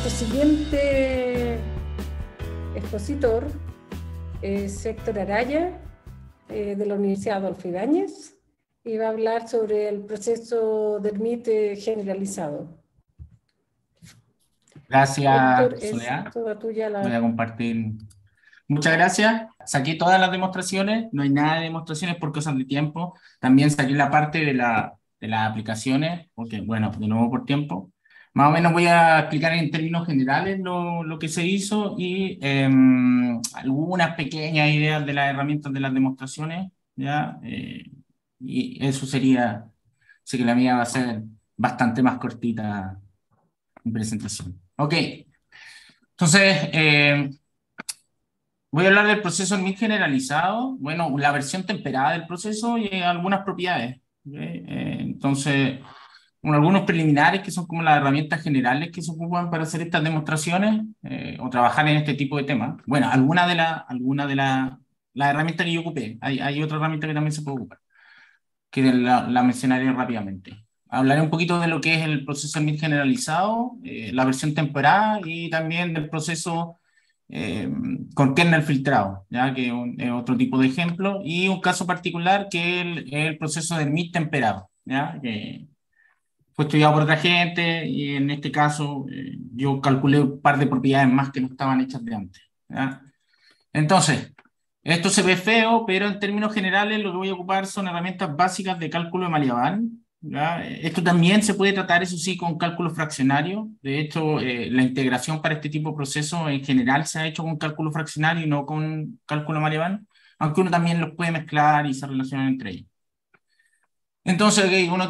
Nuestro siguiente expositor es Héctor Araya, de la Universidad Adolfo Ibáñez, y va a hablar sobre el proceso Dermit generalizado. Gracias, Héctor, es Soledad. toda tuya Voy la... a compartir. Muchas gracias. Saqué todas las demostraciones. No hay nada de demostraciones por cosas de tiempo. También saqué la parte de las aplicaciones, porque, bueno, de nuevo por tiempo. Más o menos voy a explicar en términos generales lo que se hizo y algunas pequeñas ideas de las herramientas de las demostraciones, ¿ya? Y eso sería, sé que la mía va a ser bastante más cortita en presentación. Ok. Entonces, voy a hablar del proceso en MIT generalizado, bueno, la versión temperada del proceso y algunas propiedades. ¿Ok? Entonces, bueno, algunos preliminares que son como las herramientas generales que se ocupan para hacer estas demostraciones o trabajar en este tipo de temas. Bueno, las herramientas que yo ocupé, hay otra herramienta que también se puede ocupar, que la mencionaré rápidamente. Hablaré un poquito de lo que es el proceso MIT generalizado, la versión temperada y también del proceso eh, con kernel filtrado, ¿ya? Que es otro tipo de ejemplo, y un caso particular que es el proceso de MIT temperado, ¿ya? Que fue estudiado por otra gente y en este caso yo calculé un par de propiedades más que no estaban hechas de antes, ¿ya? Entonces, esto se ve feo, pero en términos generales lo que voy a ocupar son herramientas básicas de cálculo de Malia-Van, ¿ya? Esto también se puede tratar, eso sí, con cálculo fraccionario. De hecho, la integración para este tipo de procesos en general se ha hecho con cálculo fraccionario y no con cálculo Malia-Van, aunque uno también los puede mezclar y se relacionan entre ellos. Entonces, okay, uno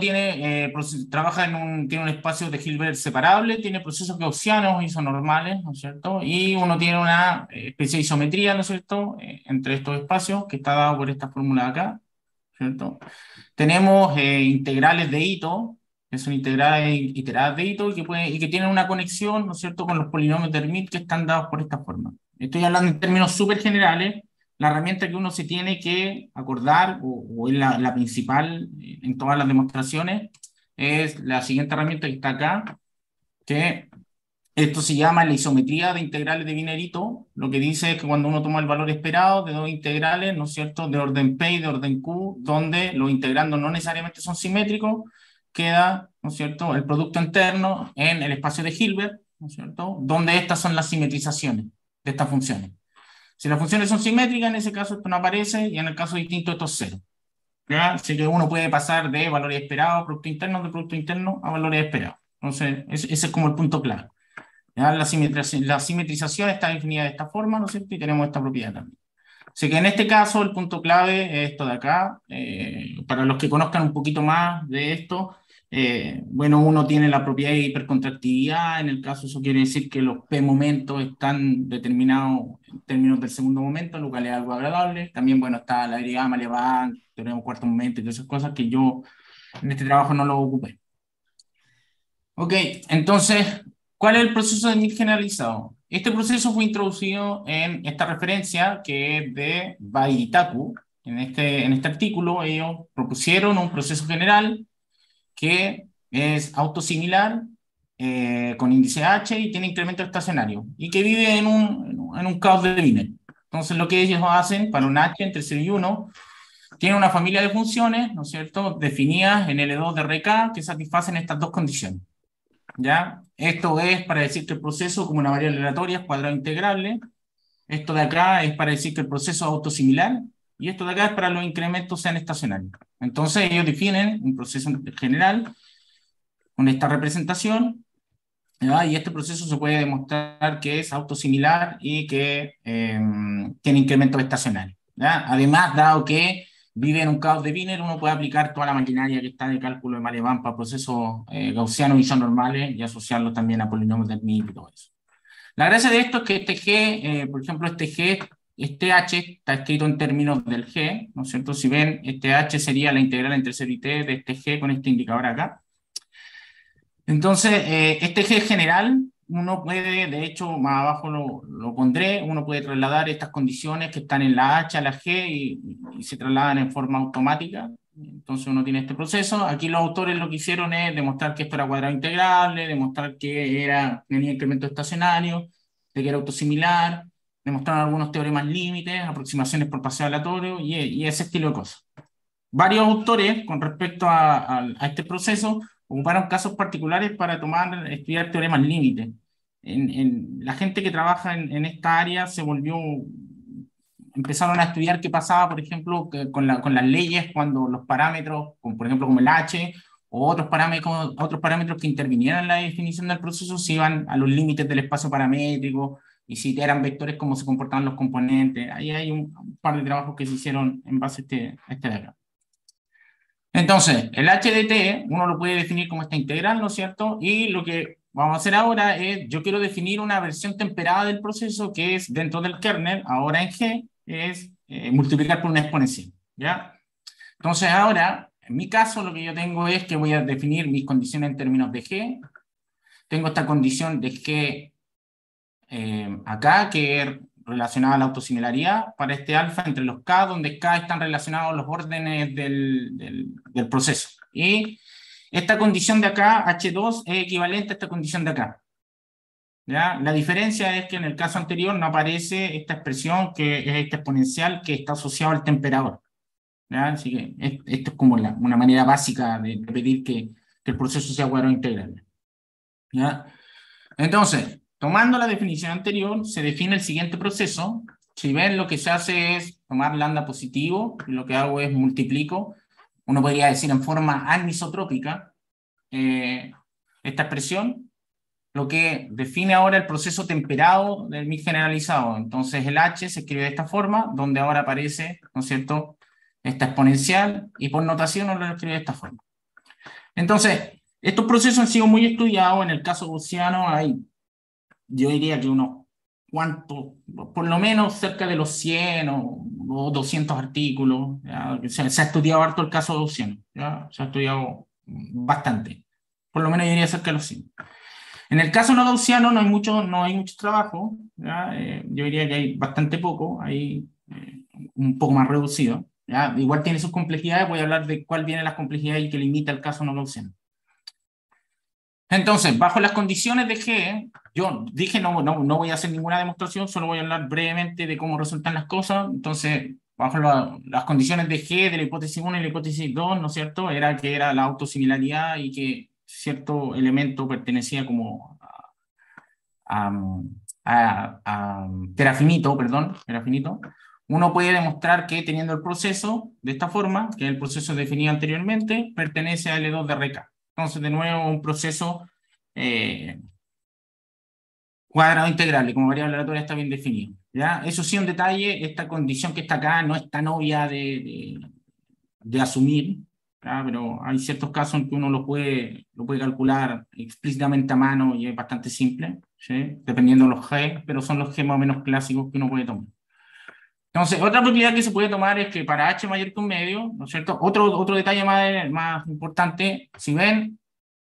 trabaja tiene un espacio de Hilbert separable, tiene procesos gaussianos isonormales, ¿no es cierto? Y uno tiene una especie de isometría, ¿no es cierto?, entre estos espacios, que está dado por esta fórmula de acá, ¿cierto? Tenemos integrales de Ito, que son integrales iteradas de Ito y que tienen una conexión, ¿no es cierto?, con los polinomios de Hermite que están dados por esta forma. Estoy hablando en términos súper generales. La herramienta que uno se tiene que acordar, o es la principal en todas las demostraciones, es la siguiente herramienta que está acá, que esto se llama la isometría de integrales de Wiener-Ito. Lo que dice es que cuando uno toma el valor esperado de dos integrales, ¿no es cierto?, de orden P y de orden Q, donde los integrandos no necesariamente son simétricos, queda, ¿no es cierto?, el producto interno en el espacio de Hilbert, ¿no es cierto?, donde estas son las simetrizaciones de estas funciones. Si las funciones son simétricas, en ese caso esto no aparece, y en el caso distinto esto es cero, ¿ya? Así que uno puede pasar de valores esperados, de producto interno, a valores esperados. Entonces, ese es como el punto clave, ¿ya? La simetrización está definida de esta forma, ¿no es cierto? Y tenemos esta propiedad también. Así que en este caso el punto clave es esto de acá. Para los que conozcan un poquito más de esto, bueno, uno tiene la propiedad de hipercontractividad. En el caso, eso quiere decir que los P momentos están determinados en términos del segundo momento, lo cual es algo agradable. También, bueno, está la derivada Malia-Van, teorema cuarto momento y todas esas cosas que yo en este trabajo no lo ocupé. Ok, entonces, ¿cuál es el proceso de MIT generalizado? Este proceso fue introducido en esta referencia que es de Bai y Taku. En este artículo ellos propusieron un proceso general que es autosimilar con índice H y tiene incremento estacionario y que vive en un caos de Wiener. Entonces lo que ellos hacen para un H entre 0 y 1 tiene una familia de funciones, ¿no es cierto?, definidas en L2 de RK que satisfacen estas dos condiciones. ¿Ya? Esto es para decir que el proceso como una variable aleatoria es cuadrado integrable. Esto de acá es para decir que el proceso es autosimilar. Y esto de acá es para los incrementos sean estacionarios. Entonces ellos definen un proceso general con esta representación, ¿ya? Y este proceso se puede demostrar que es autosimilar y que tiene incrementos estacionarios, ¿ya? Además, dado que vive en un caos de Wiener, uno puede aplicar toda la maquinaria que está de cálculo de Malia-Van para procesos gaussianos y son normales y asociarlos también a polinomios de Hermite y todo eso. La gracia de esto es que este G, por ejemplo, este H está escrito en términos del G, ¿no es cierto? Si ven, este H sería la integral entre 0 y t de este G con este indicador acá. Entonces, este G general, uno puede, de hecho, más abajo lo pondré, uno puede trasladar estas condiciones que están en la H a la G y se trasladan en forma automática, Entonces uno tiene este proceso. Aquí los autores lo que hicieron es demostrar que esto era cuadrado integrable, demostrar que tenía incremento estacionario, de que era autosimilar, demostraron algunos teoremas límites, aproximaciones por paseo aleatorio y ese estilo de cosas. Varios autores, con respecto a este proceso, ocuparon casos particulares para estudiar teoremas límites. La gente que trabaja en esta área empezaron a estudiar qué pasaba, por ejemplo, con las leyes cuando los parámetros, por ejemplo, como el H, o otros parámetros que intervinieran en la definición del proceso, se iban a los límites del espacio paramétrico, y si eran vectores, cómo se comportaban los componentes. Ahí hay un par de trabajos que se hicieron en base a este diagrama. Entonces, el h de t, uno lo puede definir como esta integral, ¿no es cierto? Y lo que vamos a hacer ahora es, yo quiero definir una versión temperada del proceso que es dentro del kernel, ahora en G, es multiplicar por una exponencial, ¿ya? Entonces ahora, en mi caso, lo que yo tengo es que voy a definir mis condiciones en términos de G. Tengo esta condición de G acá, que es relacionada a la autosimilaridad, para este alfa entre los K, donde K están relacionados los órdenes del proceso. Y esta condición de acá, H2, es equivalente a esta condición de acá. ¿Ya? La diferencia es que en el caso anterior no aparece esta expresión, que es esta exponencial, que está asociada al temperador. ¿Ya? Así que esto es como una manera básica de pedir que el proceso sea cuadrado integral. ¿Ya? Entonces, tomando la definición anterior, se define el siguiente proceso. Si ven, lo que se hace es tomar lambda positivo, y lo que hago es multiplico, uno podría decir en forma anisotrópica, esta expresión, lo que define ahora el proceso temperado del mix generalizado. Entonces el H se escribe de esta forma, donde ahora aparece, ¿no es cierto?, esta exponencial, y por notación uno lo escribe de esta forma. Entonces, estos procesos han sido muy estudiados. En el caso gaussiano hay, yo diría que por lo menos cerca de los 100 o 200 artículos. Se ha estudiado harto el caso gaussiano, ¿ya? Se ha estudiado bastante, por lo menos yo diría cerca de los 100. En el caso no gaussiano no hay mucho trabajo, ¿ya? Yo diría que hay bastante poco, hay un poco más reducido, ¿ya? Igual tiene sus complejidades, voy a hablar de cuál viene las complejidades y que limita el caso no gaussiano. Entonces, bajo las condiciones de G, yo dije no voy a hacer ninguna demostración, solo voy a hablar brevemente de cómo resultan las cosas. Entonces, bajo las condiciones de G de la hipótesis 1 y la hipótesis 2, ¿no es cierto?, era que era la autosimilaridad y que cierto elemento pertenecía como que era finito, era finito. Uno puede demostrar que teniendo el proceso de esta forma, que el proceso definido anteriormente, pertenece a L2 de RK. Entonces, de nuevo, un proceso cuadrado integrable, como variable aleatoria está bien definido, ¿ya? Eso sí, un detalle, esta condición que está acá no es tan obvia de asumir, ¿ya? Pero hay ciertos casos en que uno lo puede calcular explícitamente a mano y es bastante simple, ¿sí?, dependiendo de los G, pero son los G más o menos clásicos que uno puede tomar. Entonces, otra propiedad que se puede tomar es que para h mayor que un medio, ¿no es cierto? Otro detalle más importante, si ven,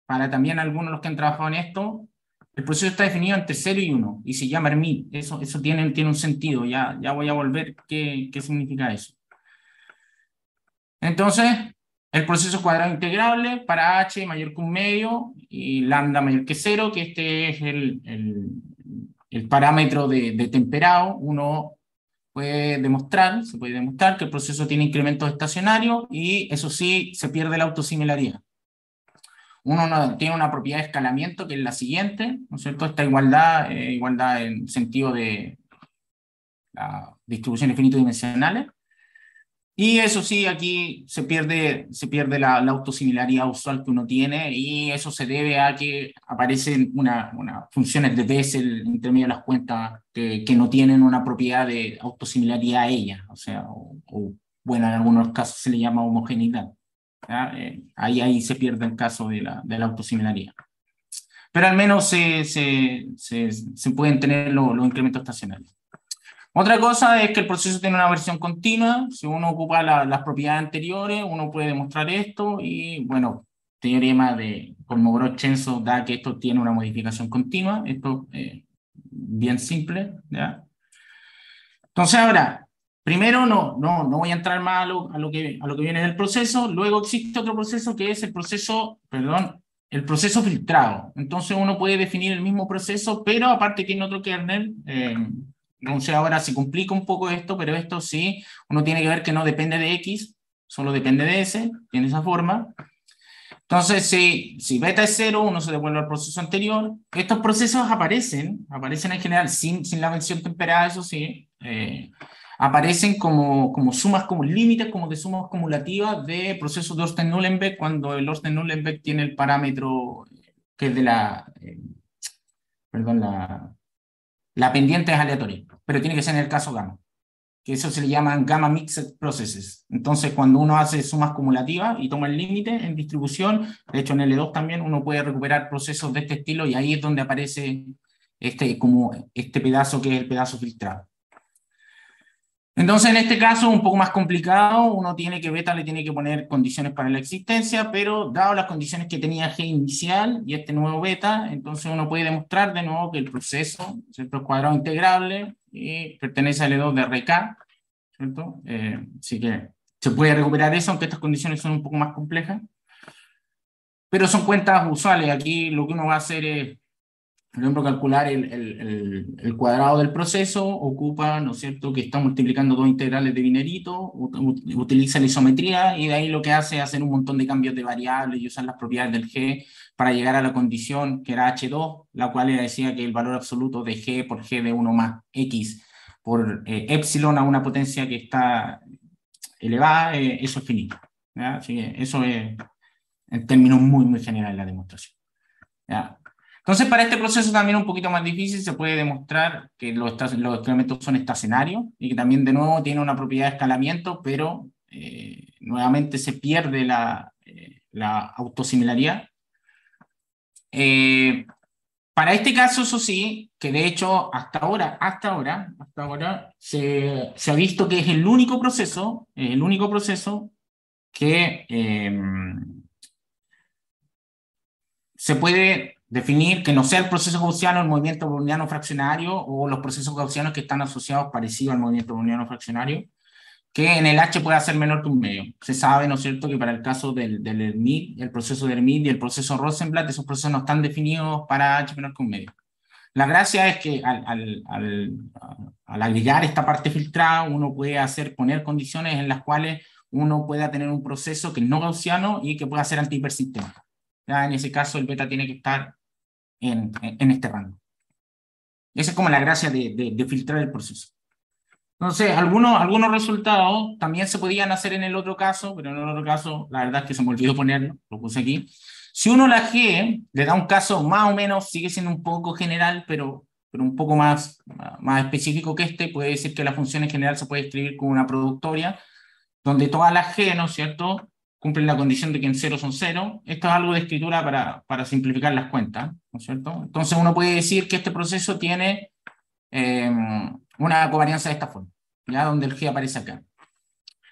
para también algunos de los que han trabajado en esto, el proceso está definido entre 0 y 1, y se llama Hermite. Eso tiene un sentido, ya voy a volver qué significa eso. Entonces, el proceso es cuadrado integrable para h mayor que un medio y lambda mayor que 0, que este es el parámetro de temperado. Uno se puede demostrar que el proceso tiene incrementos estacionarios y eso sí, se pierde la autosimilaridad. Uno tiene una propiedad de escalamiento que es la siguiente, ¿no es cierto? Esta igualdad en sentido de la distribución infinito-dimensionales. Y eso sí, aquí se pierde la autosimilaridad usual que uno tiene, y eso se debe a que aparecen unas funciones de Bessel entre medio de las cuentas que no tienen una propiedad de autosimilaridad a ellas, o sea, bueno, en algunos casos se le llama homogeneidad. Ahí se pierde el caso de la autosimilaridad. Pero al menos se pueden tener los incrementos estacionarios. Otra cosa es que el proceso tiene una versión continua. Si uno ocupa las propiedades anteriores, uno puede demostrar esto, y bueno, teorema de Kolmogorov-Chenzo da que esto tiene una modificación continua. Esto es bien simple, ¿ya? Entonces ahora, primero no voy a entrar más a lo que viene del proceso. Luego existe otro proceso que es el proceso, perdón, el proceso filtrado. Entonces uno puede definir el mismo proceso, pero aparte tiene otro kernel. Entonces ahora se complica un poco esto, pero esto sí, uno tiene que ver que no depende de X, solo depende de S, tiene esa forma. Entonces, si beta es 0, uno se devuelve al proceso anterior. Estos procesos aparecen en general sin la mención temperada, eso sí, aparecen como sumas, como límites, como de sumas cumulativas de procesos de Orsten-Nullenbeck, cuando el Orsten-Nullenbeck tiene el parámetro que es de perdón, la pendiente es aleatoria, pero tiene que ser en el caso gamma, que eso se le llaman gamma mixed processes. Entonces, cuando uno hace sumas cumulativas y toma el límite en distribución, de hecho en L2 también uno puede recuperar procesos de este estilo, y ahí es donde aparece como este pedazo que es el pedazo filtrado. Entonces, en este caso, un poco más complicado, uno tiene que, beta le tiene que poner condiciones para la existencia, pero dado las condiciones que tenía G inicial y este nuevo beta, entonces uno puede demostrar de nuevo que el proceso, ¿cierto?, es cuadrado integrable y pertenece al L2 de RK, ¿cierto? Así que se puede recuperar eso, aunque estas condiciones son un poco más complejas, pero son cuentas usuales. Aquí lo que uno va a hacer es, por ejemplo, calcular el cuadrado del proceso, ocupa, ¿no es cierto?, que está multiplicando dos integrales de Wienerito, utiliza la isometría, y de ahí lo que hace es hacer un montón de cambios de variables y usar las propiedades del G para llegar a la condición que era H2, la cual decía que el valor absoluto de G por G de 1 más X por epsilon a una potencia que está elevada, eso es finito, ¿ya? Así que eso es en términos muy generales la demostración, ¿ya? Entonces, para este proceso también un poquito más difícil, se puede demostrar que los experimentos son estacionarios y que también de nuevo tiene una propiedad de escalamiento, pero nuevamente se pierde la autosimilaridad. Para este caso, eso sí, que de hecho hasta ahora se ha visto que es el único proceso que se puede definir que no sea el proceso gaussiano, el movimiento browniano fraccionario, o los procesos gaussianos que están asociados parecidos al movimiento browniano fraccionario, que en el H pueda ser menor que un medio. Se sabe, ¿no es cierto?, que para el caso del Hermite, el proceso de Hermite y el proceso Rosenblatt, esos procesos no están definidos para H menor que un medio. La gracia es que al agregar esta parte filtrada, uno puede poner condiciones en las cuales uno pueda tener un proceso que es no gaussiano y que pueda ser antihipersistema. Ya en ese caso el beta tiene que estar en este rango. Esa es como la gracia de filtrar el proceso. Entonces, algunos resultados también se podían hacer en el otro caso, pero en el otro caso, la verdad es que se me olvidó ponerlo, lo puse aquí. Si uno la G le da un caso más o menos, sigue siendo un poco general, pero un poco más específico que este, puede decir que la función en general se puede escribir como una productoria, donde todas las G, ¿no es cierto?, cumplen la condición de que en 0 son 0. Esto es algo de escritura para simplificar las cuentas, ¿no es cierto? Entonces uno puede decir que este proceso tiene una covarianza de esta forma, ¿ya?, donde el G aparece acá.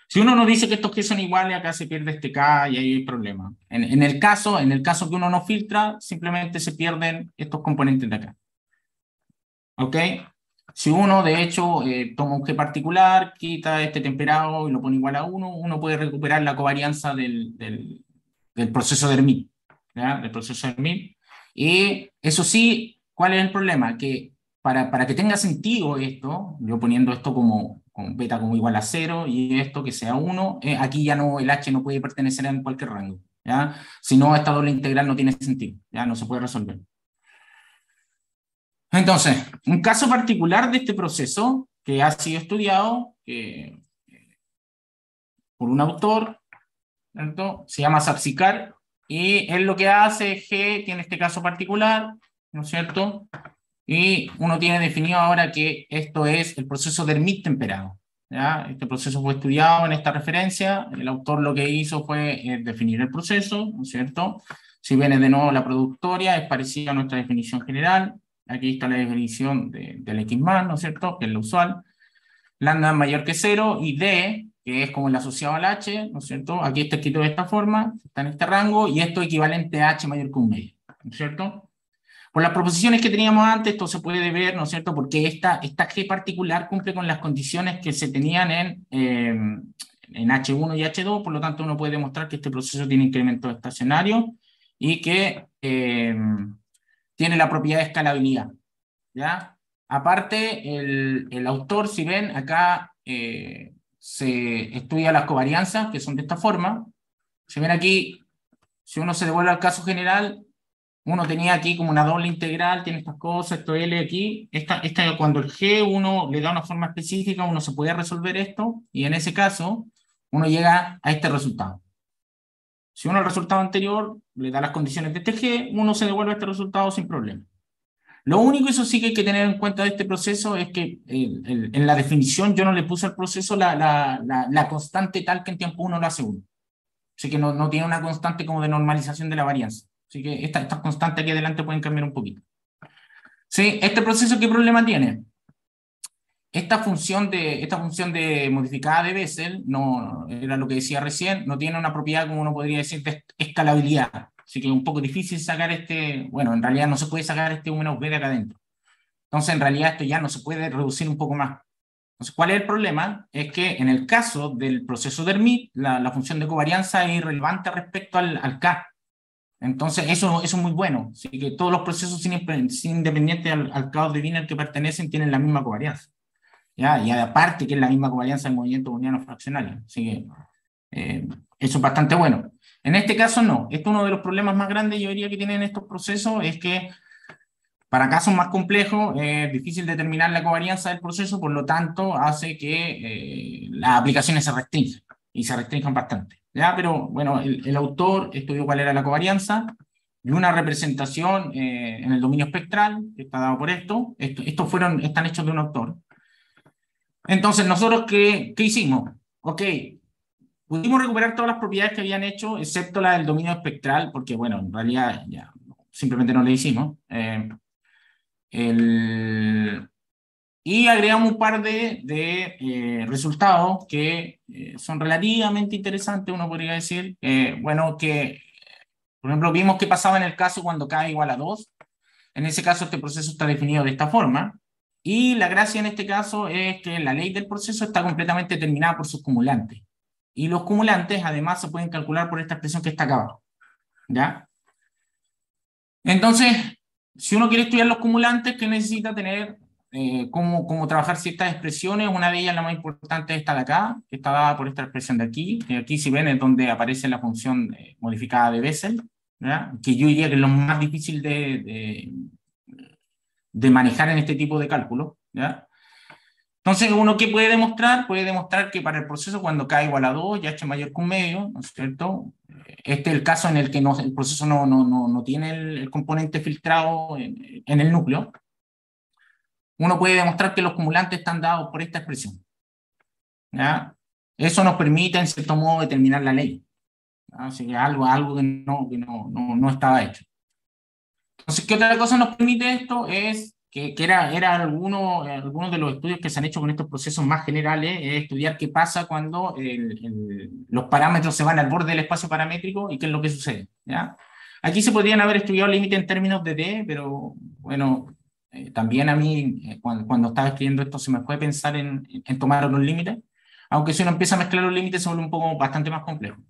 Si uno nos dice que estos G son iguales, acá se pierde este K y ahí hay problema. En el caso que uno no filtra, simplemente se pierden estos componentes de acá. ¿Ok? Si uno, de hecho, toma un G particular, quita este temperado y lo pone igual a 1, uno puede recuperar la covarianza del proceso de Hermite, ¿ya?, del proceso de Hermite. Y eso sí, ¿cuál es el problema? Que para que tenga sentido esto, yo poniendo esto con beta como igual a 0 y esto que sea 1, aquí ya no, el H no puede pertenecer en cualquier rango, ¿ya? Si no, esta doble integral no tiene sentido, ya no se puede resolver. Entonces, un caso particular de este proceso que ha sido estudiado por un autor, ¿cierto?, se llama Sapsikar, y él lo que hace es G tiene este caso particular, ¿no es cierto?, y uno tiene definido ahora que esto es el proceso de Hermite temperado, ¿ya? Este proceso fue estudiado en esta referencia, el autor lo que hizo fue definir el proceso, ¿no es cierto? Si viene de nuevo la productoria, es parecida a nuestra definición general. Aquí está la definición del X más, ¿no es cierto?, que es la usual. Lambda mayor que 0 y D, que es como el asociado al H, ¿no es cierto? Aquí está escrito de esta forma, está en este rango, y esto equivalente a H mayor que un medio, ¿no es cierto? Por las proposiciones que teníamos antes, esto se puede ver, ¿no es cierto?, porque esta G particular cumple con las condiciones que se tenían en H1 y H2, por lo tanto uno puede demostrar que este proceso tiene incrementos estacionarios y que tiene la propiedad de escalabilidad, ¿ya? Aparte, el autor, si ven, acá se estudia las covarianzas, que son de esta forma. Si ven aquí, si uno se devuelve al caso general, uno tenía aquí como una doble integral, tiene estas cosas, esto L aquí, cuando el G uno le da una forma específica, uno se puede resolver esto, y en ese caso, uno llega a este resultado. Si uno al resultado anterior le da las condiciones de este G, uno se devuelve a este resultado sin problema. Lo único, eso sí que hay que tener en cuenta de este proceso, es que en la definición yo no le puse al proceso la constante tal que en tiempo 1 lo hace 1. Así que no tiene una constante como de normalización de la varianza. Así que estas constantes aquí adelante pueden cambiar un poquito. ¿Sí? ¿Este proceso qué problema tiene? Esta función de modificada de Bessel, no, era lo que decía recién, no tiene una propiedad, como uno podría decir, de escalabilidad. Así que es un poco difícil sacar bueno, en realidad no se puede sacar este U menos B de acá adentro. Entonces, en realidad esto ya no se puede reducir un poco más. Entonces, ¿cuál es el problema? Es que en el caso del proceso de Hermite, la función de covarianza es irrelevante respecto al K. Entonces, eso es muy bueno. Así que todos los procesos independientes al caos de Wiener que pertenecen tienen la misma covarianza. ¿Ya? Y aparte que es la misma covarianza del movimiento browniano fraccionario. Así que eso es bastante bueno. En este caso no. Esto es uno de los problemas más grandes, yo diría, que tienen estos procesos, es que para casos más complejos es difícil determinar la covarianza del proceso, por lo tanto hace que las aplicaciones se restrinjan, y se restrinjan bastante. ¿Ya? Pero bueno, el autor estudió cuál era la covarianza, y una representación en el dominio espectral, que está dado por esto. Están hechos de un autor. Entonces, ¿nosotros qué hicimos? Ok, pudimos recuperar todas las propiedades que habían hecho, excepto la del dominio espectral, porque, bueno, en realidad ya simplemente no le hicimos. Y agregamos un par de resultados que son relativamente interesantes, uno podría decir. Bueno, que, por ejemplo, vimos qué pasaba en el caso cuando K igual a 2. En ese caso, este proceso está definido de esta forma. Y la gracia en este caso es que la ley del proceso está completamente determinada por sus cumulantes. Y los cumulantes, además, se pueden calcular por esta expresión que está acá abajo. ¿Ya? Entonces, si uno quiere estudiar los cumulantes, ¿qué necesita tener? Cómo trabajar ciertas expresiones. Una de ellas, la más importante, es esta de acá, que está dada por esta expresión de aquí. Aquí, si ven, es donde aparece la función modificada de Bessel, ¿ya? Que yo diría que es lo más difícil de manejar en este tipo de cálculo, ¿ya? Entonces, ¿uno qué puede demostrar? Puede demostrar que para el proceso cuando K igual a 2 y H mayor que un medio, ¿no es cierto? Este es el caso en el que el proceso no tiene el componente filtrado en el núcleo. Uno puede demostrar que los cumulantes están dados por esta expresión, ¿ya? Eso nos permite, en cierto modo, determinar la ley, ¿ya? Así que algo que no estaba hecho. Entonces, ¿qué otra cosa nos permite esto? Es que era algunos de los estudios que se han hecho con estos procesos más generales, es estudiar qué pasa cuando los parámetros se van al borde del espacio paramétrico y qué es lo que sucede, ¿ya? Aquí se podrían haber estudiado límites en términos de D, pero bueno, también a mí, cuando estaba escribiendo esto, se me fue pensar en tomar otros límites, aunque si uno empieza a mezclar los límites se vuelve un poco bastante más complejo.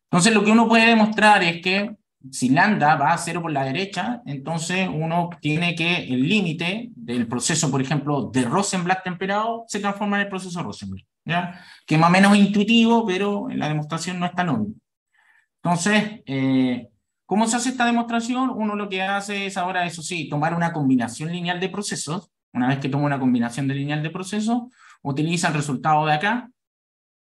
Entonces, lo que uno puede demostrar es que si lambda va a 0 por la derecha, entonces uno tiene que el límite del proceso, por ejemplo, de Rosenblatt temperado, se transforma en el proceso Rosenblatt, ¿ya? Que es más o menos intuitivo, pero en la demostración no es tan obvio. Entonces, ¿cómo se hace esta demostración? Uno lo que hace es ahora, eso sí, tomar una combinación lineal de procesos. Una vez que toma una combinación lineal de procesos, utiliza el resultado de acá.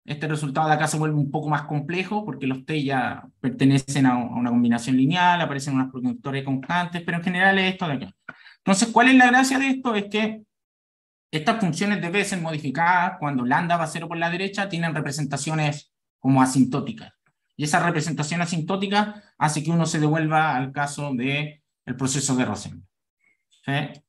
Este resultado de acá se vuelve un poco más complejo porque los T ya pertenecen a una combinación lineal, aparecen unas productores constantes, pero en general es esto de acá. Entonces, ¿cuál es la gracia de esto? Es que estas funciones de Bessel modificadas, cuando lambda va a 0 por la derecha, tienen representaciones como asintóticas. Y esa representación asintótica hace que uno se devuelva al caso del proceso de Rosenblatt. ¿Sí?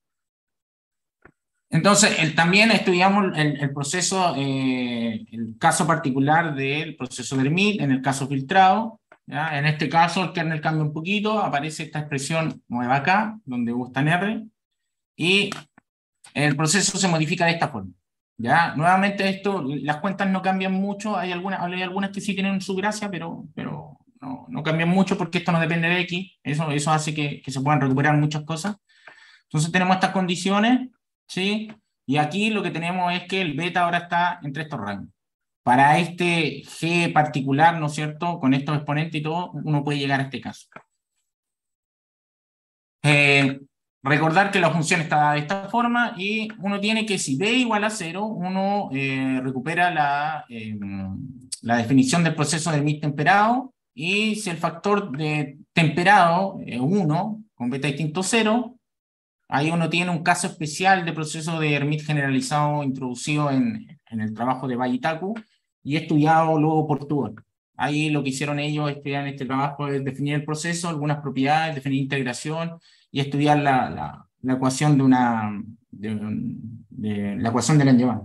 Entonces, también estudiamos el proceso, el caso particular del proceso de Hermite, en el caso filtrado, ¿ya? En este caso el kernel cambia un poquito, aparece esta expresión nueva acá, donde gusta en R, y el proceso se modifica de esta forma. ¿Ya? Nuevamente esto, las cuentas no cambian mucho, hay algunas que sí tienen su gracia, pero no cambian mucho porque esto no depende de X, eso hace que se puedan recuperar muchas cosas. Entonces tenemos estas condiciones, ¿sí? Y aquí lo que tenemos es que el beta ahora está entre estos rangos. Para este G particular, ¿no es cierto? Con estos exponentes y todo, uno puede llegar a este caso. Recordar que la función está de esta forma y uno tiene que, si b igual a 0, uno recupera la definición del proceso de Hermite temperado, y si el factor de temperado es 1, con beta distinto 0, ahí uno tiene un caso especial de proceso de Hermite generalizado introducido en el trabajo de Bayitaku y estudiado luego por Tudor. Ahí lo que hicieron ellos estudiar en este trabajo es definir el proceso, algunas propiedades, definir integración y estudiar la ecuación de la ecuación de Langevin.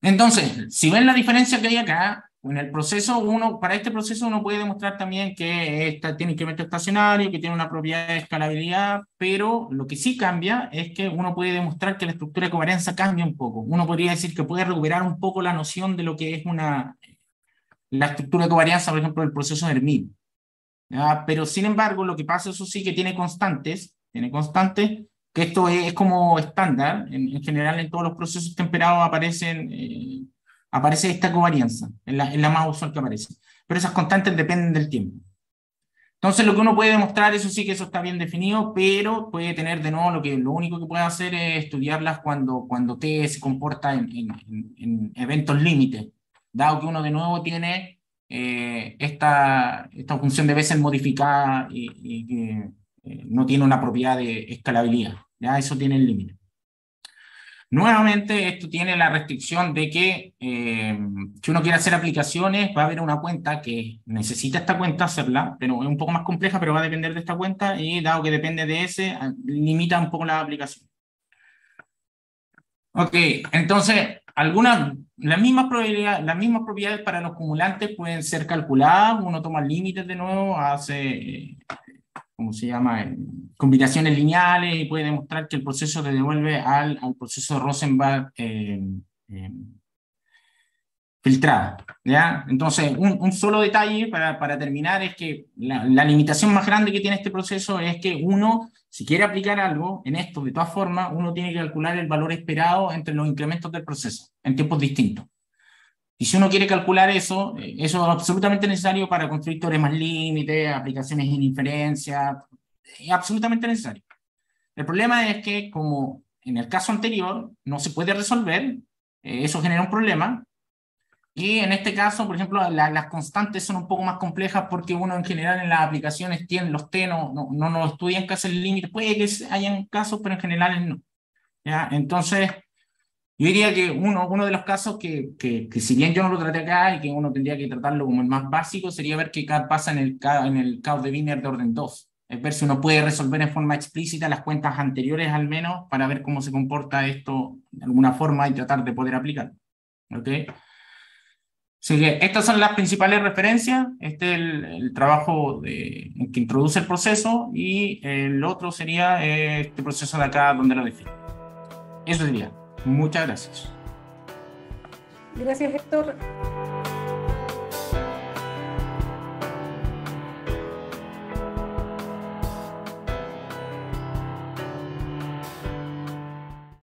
Entonces, si ven la diferencia que hay acá, en el proceso, para este proceso uno puede demostrar también que tiene incremento estacionario, que tiene una propiedad de escalabilidad, pero lo que sí cambia es que uno puede demostrar que la estructura de covarianza cambia un poco. Uno podría decir que puede recuperar un poco la noción de lo que es la estructura de covarianza, por ejemplo, del proceso de Hermite. Pero sin embargo, lo que pasa, eso sí, que tiene constantes, que esto es como estándar, en general en todos los procesos temperados aparece esta covarianza, es la más usual que aparece, pero esas constantes dependen del tiempo. Entonces lo que uno puede demostrar, eso sí que eso está bien definido, pero puede tener de nuevo, lo único que puede hacer es estudiarlas cuando T se comporta en eventos límites, dado que uno de nuevo tiene esta función de Bessel modificada y que no tiene una propiedad de escalabilidad. ¿Ya? Eso tiene el límite. Nuevamente, esto tiene la restricción de que si uno quiere hacer aplicaciones, va a haber una cuenta que necesita esta cuenta hacerla, pero es un poco más compleja, pero va a depender de esta cuenta, y dado que depende de ese, limita un poco la aplicación. Ok, entonces, las mismas propiedades para los cumulantes pueden ser calculadas. Uno toma límites de nuevo, hace, ¿cómo se llama? Combinaciones lineales, y puede demostrar que el proceso le devuelve al proceso de Rosenbach filtrado. ¿Ya? Entonces, un solo detalle para terminar es que la limitación más grande que tiene este proceso es que uno, si quiere aplicar algo en esto, de todas formas, uno tiene que calcular el valor esperado entre los incrementos del proceso en tiempos distintos. Y si uno quiere calcular eso, eso es absolutamente necesario para construir teoremas límite, aplicaciones en inferencia, es absolutamente necesario. El problema es que, como en el caso anterior, no se puede resolver, eso genera un problema. Y en este caso, por ejemplo, las constantes son un poco más complejas porque uno en general en las aplicaciones tiene los T, no estudian casi el límite. Puede que hayan casos, pero en general no. ¿Ya? Entonces, yo diría que uno de los casos que si bien yo no lo traté acá y que uno tendría que tratarlo como el más básico, sería ver qué pasa en el caos de Wiener de orden 2. Es ver si uno puede resolver en forma explícita las cuentas anteriores al menos para ver cómo se comporta esto de alguna forma y tratar de poder aplicarlo. ¿Ok? Así que estas son las principales referencias. Este es el trabajo que introduce el proceso, y el otro sería este proceso de acá donde lo define. Eso sería. Muchas gracias. Gracias, Héctor.